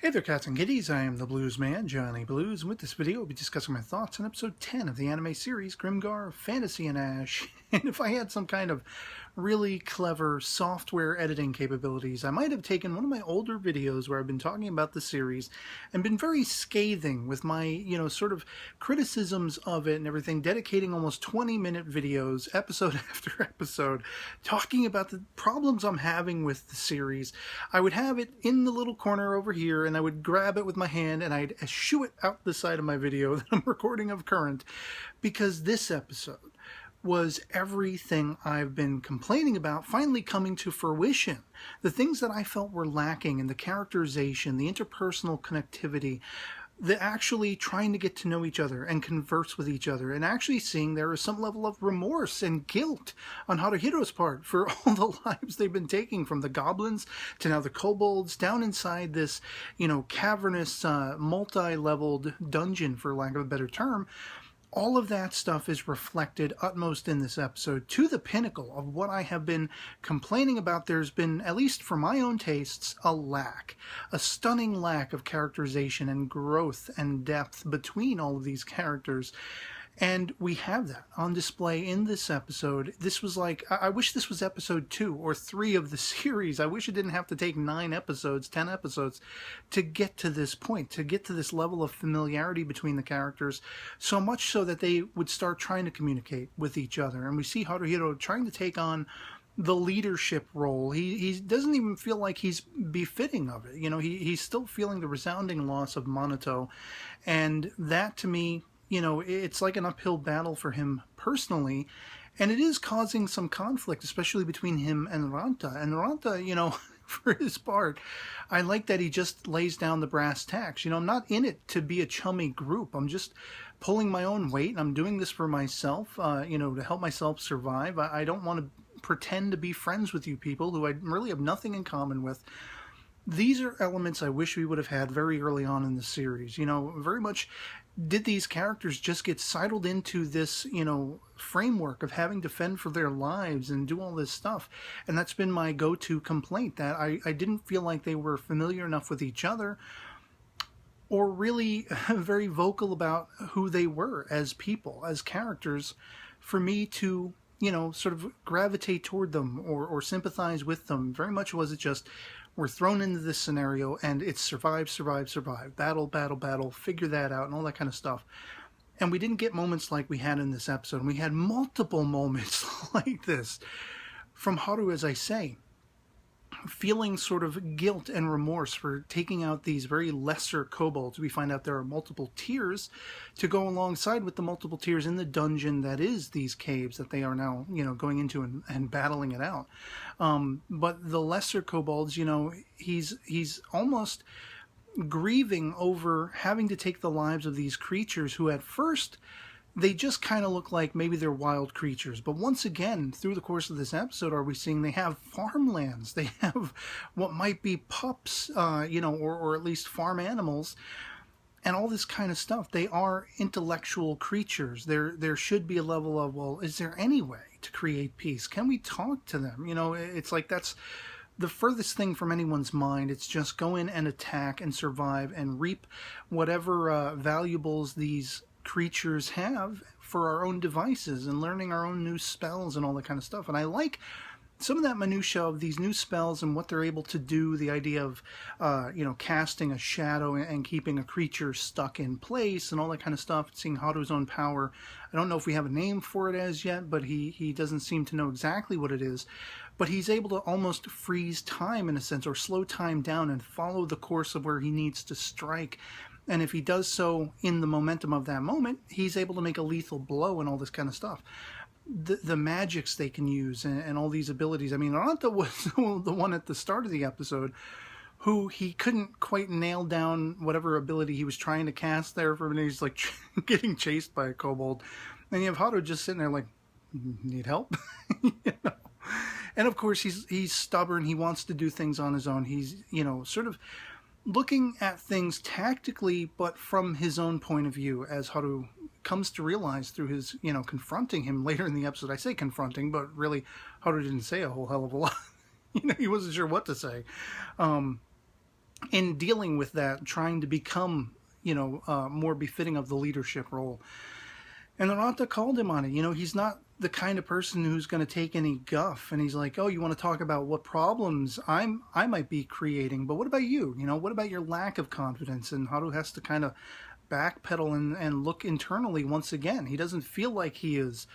Hey there, cats and kitties. I am the Blues Man, Johnny Blues, and with this video, we'll be discussing my thoughts on episode 10 of the anime series Grimgar, Fantasy and Ash. And if I had some kind of really clever software editing capabilities, I might have taken one of my older videos where I've been talking about the series and been very scathing with my, sort of criticisms of it and everything, dedicating almost 20-minute videos, episode after episode, talking about the problems I'm having with the series. I would have it in the little corner over here, and I would grab it with my hand and I'd shoo it out the side of my video that I'm recording of current, because this episode was everything I've been complaining about finally coming to fruition. The things that I felt were lacking in the characterization, the interpersonal connectivity, the actually trying to get to know each other and converse with each other, and actually seeing there is some level of remorse and guilt on Haruhiro's part for all the lives they've been taking, from the goblins to now the kobolds, down inside this, cavernous, multi-leveled dungeon, for lack of a better term. All of that stuff is reflected utmost in this episode to the pinnacle of what I have been complaining about. There's been, at least for my own tastes, a stunning lack of characterization and growth and depth between all of these characters. And we have that on display in this episode. This was like, I wish this was episode 2 or 3 of the series. I wish it didn't have to take 9 episodes, 10 episodes to get to this point, to get to this level of familiarity between the characters, so much so that they would start trying to communicate with each other. And we see Haruhiro trying to take on the leadership role. He doesn't even feel like he's befitting of it. He's still feeling the resounding loss of Minato. And that, to me, it's like an uphill battle for him personally, and it is causing some conflict, especially between him and Ranta. And Ranta, for his part, I like that he just lays down the brass tacks. I'm not in it to be a chummy group. I'm just pulling my own weight, and I'm doing this for myself, to help myself survive. I don't want to pretend to be friends with you people who I really have nothing in common with. These are elements I wish we would have had very early on in the series. Very much did these characters just get sidled into this, framework of having to fend for their lives and do all this stuff. And that's been my go-to complaint, that I didn't feel like they were familiar enough with each other or really very vocal about who they were as people, as characters, for me to, sort of gravitate toward them or sympathize with them. Very much was it just, we're thrown into this scenario, and it's survive, battle, figure that out, and all that kind of stuff. And we didn't get moments like we had in this episode. And we had multiple moments like this from Haru, as I say, feeling sort of guilt and remorse for taking out these very lesser kobolds. We find out there are multiple tiers to go alongside with the multiple tiers in the dungeon that is these caves that they are now, going into and battling it out. But the lesser kobolds, he's almost grieving over having to take the lives of these creatures who at first they just kind of look like maybe they're wild creatures. But once again, through the course of this episode, are we seeing they have farmlands? They have what might be pups, or at least farm animals, and all this kind of stuff. They are intellectual creatures. There should be a level of, well, is there any way to create peace? Can we talk to them? It's like that's the furthest thing from anyone's mind. It's just go in and attack and survive and reap whatever valuables these creatures have for our own devices and learning our own new spells and all that kind of stuff. And I like some of that minutia of these new spells and what they're able to do, the idea of, casting a shadow and keeping a creature stuck in place and all that kind of stuff, seeing Haru's own power. I don't know if we have a name for it as yet, but he doesn't seem to know exactly what it is. But he's able to almost freeze time in a sense, or slow time down and follow the course of where he needs to strike. And if he does so in the momentum of that moment, he's able to make a lethal blow and all this kind of stuff. The magics they can use and all these abilities. I mean, Aranta was the one at the start of the episode who he couldn't quite nail down whatever ability he was trying to cast there for a minute. He's like getting chased by a kobold. And you have Haru just sitting there like, need help? And of course, he's stubborn. He wants to do things on his own. He's, sort of looking at things tactically, but from his own point of view, as Haru comes to realize through his, confronting him later in the episode. I say confronting, but really Haru didn't say a whole hell of a lot. He wasn't sure what to say. in dealing with that, trying to become, more befitting of the leadership role. And Aranta called him on it. He's not the kind of person who's going to take any guff. And he's like, oh, you want to talk about what problems I might be creating, but what about you? What about your lack of confidence? And Haru has to kind of backpedal and look internally once again. He doesn't feel like he is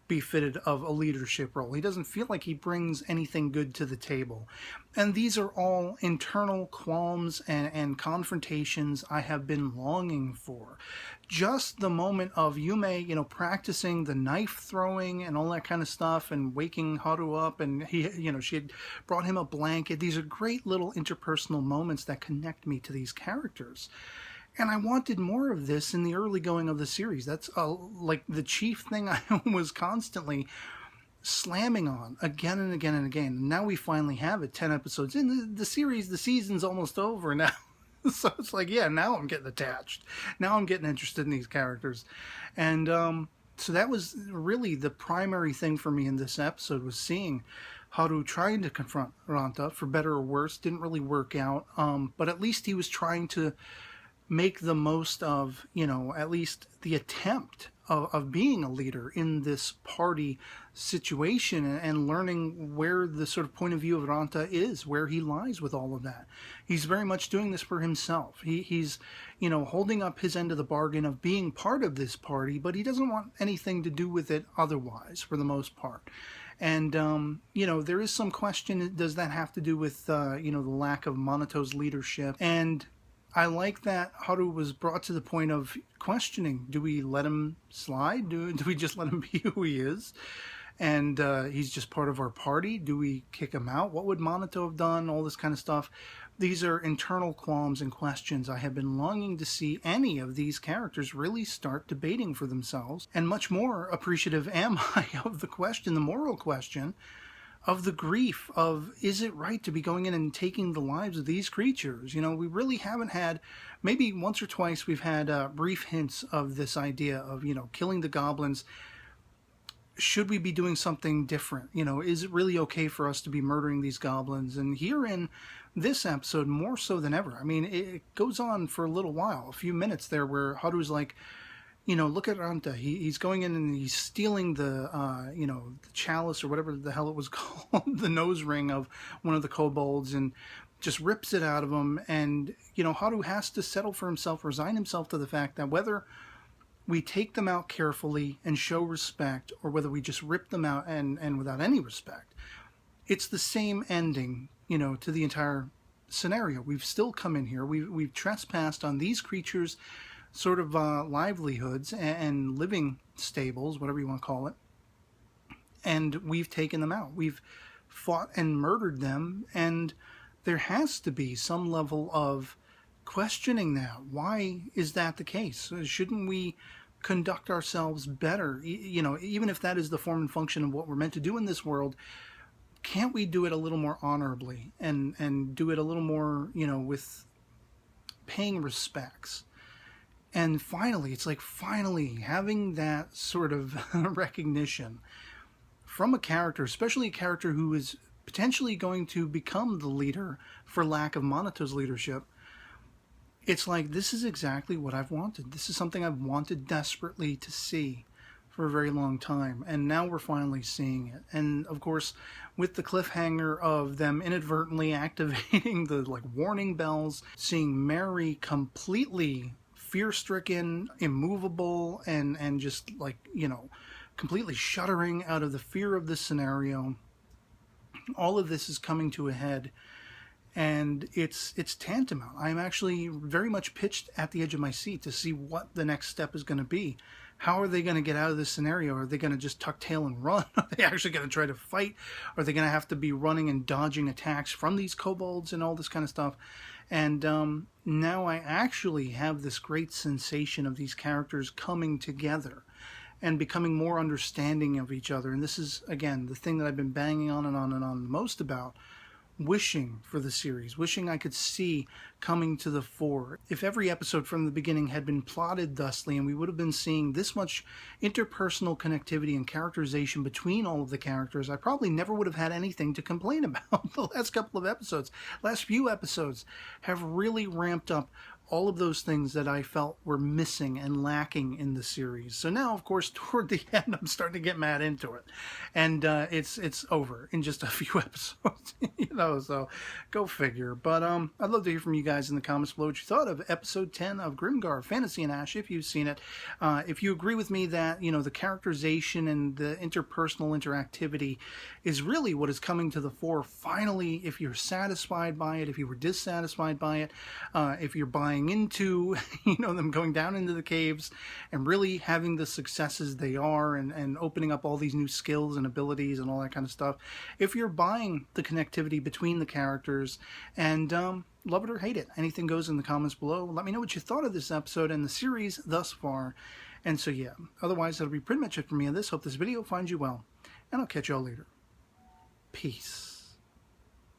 befitted of a leadership role. He doesn't feel like he brings anything good to the table. And these are all internal qualms and confrontations I have been longing for. Just the moment of Yume, practicing the knife throwing and all that kind of stuff, and waking Haru up, and she had brought him a blanket. These are great little interpersonal moments that connect me to these characters. And I wanted more of this in the early going of the series. That's like the chief thing I was constantly slamming on again and again and again. And now we finally have it, 10 episodes in the series. The season's almost over now. So it's like, yeah, now I'm getting attached. Now I'm getting interested in these characters. And so that was really the primary thing for me in this episode, was seeing Haru trying to confront Aranta, for better or worse. Didn't really work out. But at least he was trying to make the most of, at least the attempt of being a leader in this party situation, and learning where the sort of point of view of Aranta is, where he lies with all of that. He's very much doing this for himself. He's, holding up his end of the bargain of being part of this party, but he doesn't want anything to do with it otherwise, for the most part. And, there is some question, does that have to do with, the lack of Monato's leadership? And I like that Haru was brought to the point of questioning, do we let him slide? Do we just let him be who he is? And he's just part of our party. Do we kick him out? What would Monato have done? All this kind of stuff. These are internal qualms and questions I have been longing to see any of these characters really start debating for themselves. And much more appreciative am I of the question, the moral question, of the grief of, is it right to be going in and taking the lives of these creatures? We really haven't had, maybe once or twice we've had brief hints of this idea of, killing the goblins. Should we be doing something different? Is it really okay for us to be murdering these goblins? And here in this episode, more so than ever, I mean, it goes on for a little while, a few minutes there, where Haru's like, look at Aranta. He's going in and he's stealing the, the chalice or whatever the hell it was called, the nose ring of one of the kobolds, and just rips it out of him. And, Haru has to settle for himself, resign himself to the fact that whether we take them out carefully and show respect, or whether we just rip them out and without any respect, it's the same ending, to the entire scenario. We've still come in here. We've trespassed on these creatures' sort of livelihoods and living stables, whatever you want to call it, and we've taken them out. We've fought and murdered them, and there has to be some level of questioning that. Why is that the case? Shouldn't we conduct ourselves better? Even if that is the form and function of what we're meant to do in this world, can't we do it a little more honorably and do it a little more, with paying respects? And finally, it's like finally having that sort of recognition from a character, especially a character who is potentially going to become the leader for lack of Monato's leadership. It's like, this is exactly what I've wanted. This is something I've wanted desperately to see for a very long time. And now we're finally seeing it. And of course, with the cliffhanger of them inadvertently activating the warning bells, seeing Mary completely fear-stricken, immovable, and just completely shuddering out of the fear of this scenario. All of this is coming to a head, and it's tantamount. I'm actually very much pitched at the edge of my seat to see what the next step is going to be. How are they going to get out of this scenario? Are they going to just tuck tail and run? Are they actually going to try to fight? Are they going to have to be running and dodging attacks from these kobolds and all this kind of stuff? And now I actually have this great sensation of these characters coming together and becoming more understanding of each other. And this is, again, the thing that I've been banging on and on and on most about wishing for the series, wishing I could see coming to the fore. If every episode from the beginning had been plotted thusly, and we would have been seeing this much interpersonal connectivity and characterization between all of the characters, I probably never would have had anything to complain about. The last couple of episodes, last few episodes, have really ramped up all of those things that I felt were missing and lacking in the series. So now, of course, toward the end, I'm starting to get mad into it. And it's over in just a few episodes, so go figure. But I'd love to hear from you guys in the comments below what you thought of episode 10 of Grimgar, Fantasy and Ash, if you've seen it. If you agree with me that, the characterization and the interpersonal interactivity is really what is coming to the fore finally, if you're satisfied by it, if you were dissatisfied by it, if you're buying into, them going down into the caves and really having the successes they are and opening up all these new skills and abilities and all that kind of stuff. If you're buying the connectivity between the characters and love it or hate it, anything goes in the comments below. Let me know what you thought of this episode and the series thus far. And so yeah, otherwise that'll be pretty much it for me on this. Hope this video finds you well, and I'll catch y'all later. Peace.